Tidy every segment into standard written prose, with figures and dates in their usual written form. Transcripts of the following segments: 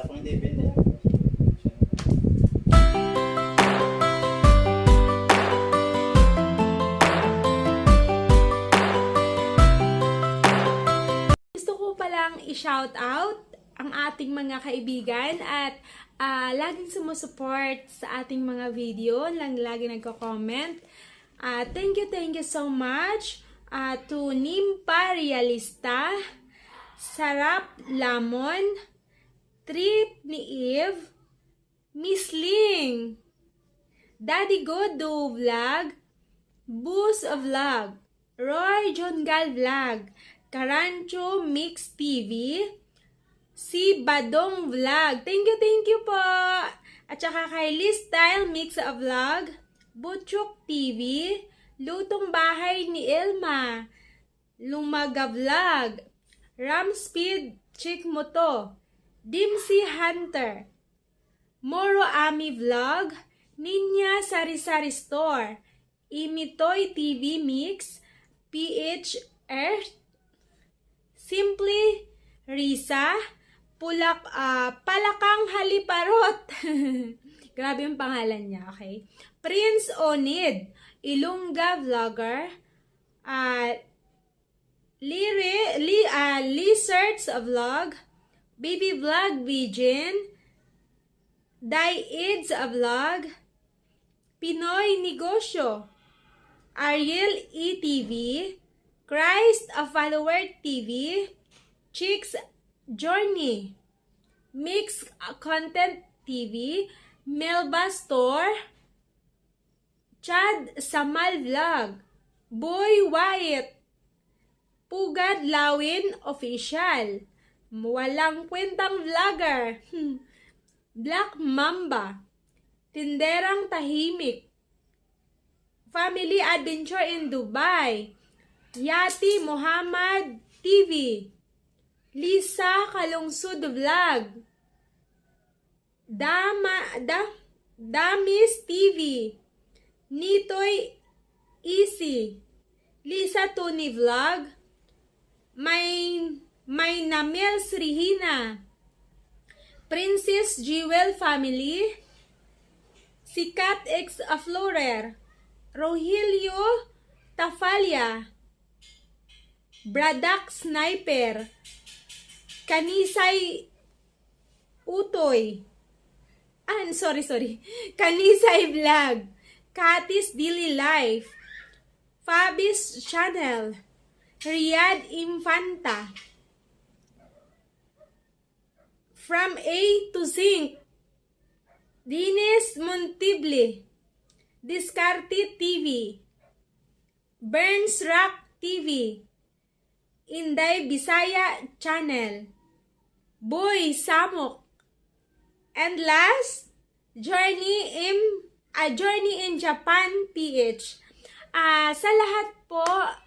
Akong independent. Gusto ko palang i-shout out ang ating mga kaibigan at laging sumusuport sa ating mga video, lagi nagko-comment. Thank you so much to Nimpa Realista, Sarap Lamon, Trip ni Eve, Miss Ling, Daddy Godo Vlog, Boost Vlog, Roy Jongal Vlog, Karancho Mix TV, si Badong Vlog. Thank you po. At saka kay Liz Style Mix Vlog, Butchok TV, Lutong Bahay ni Elma, Lumaga Vlog, Ramspeed Chick Moto, Dimsy Hunter, Moro Ami Vlog, Ninya Sari Sari Store, Imitoy TV Mix, PH Earth, Simply Risa, Palakang Haliparot. Grabe yung pangalan niya, okay? Prince Onid, Ilongga Vlogger, Lizards Vlog, Baby Vlog Vision, Daiids Vlog, Pinoy Negosyo, Ariel ETV, Christ a Follower TV, Chicks Journey, Mix Content TV, Melba Store, Chad Samal Vlog, Boy Wyatt, Pugad Lawin Official, Walang Kwentang Vlogger, Black Mamba, Tinderang Tahimik, Family Adventure in Dubai, Yati Muhammad TV, Lisa Kalungsud Vlog, Damis TV, Nitoy Easy, Lisa Tony Vlog, May Namel Srihina, Princess Jewel Family, Sikat X Aflorer, Rogelio Tafalia, Bradak Sniper, Kanisay Utoy, Kanisay Vlog, Katis Daily Life, Fabis Channel, Riyad Infanta, From A to Zinc, Dines Montible, Discarte TV, Burns Rock TV, Inday Bisaya Channel, Boy Samok, and last, Journey in Japan PH. Sa lahat po,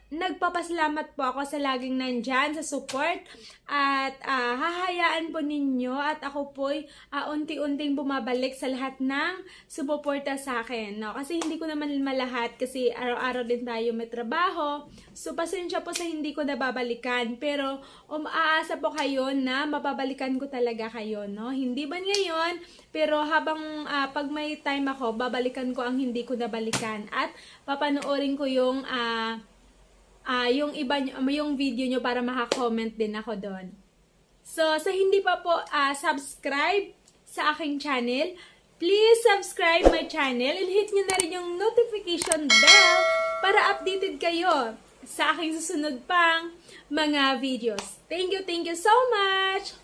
nagpapasalamat po ako sa laging nandyan, sa support, at hahayaan po ninyo at ako po'y unti-unting bumabalik sa lahat ng sumuporta sa akin. No? Kasi hindi ko naman malahat kasi araw-araw din tayo may trabaho. So, pasensya po sa hindi ko nababalikan. Pero, aasa po kayo na mababalikan ko talaga kayo. No? Hindi ba ngayon? Pero habang pag may time ako, babalikan ko ang hindi ko nabalikan. At papanoorin ko yung yung video nyo para maka-comment din ako doon. So, sa hindi pa po subscribe sa aking channel, please subscribe my channel and hit nyo na rin yung notification bell para updated kayo sa aking susunod pang mga videos. Thank you so much!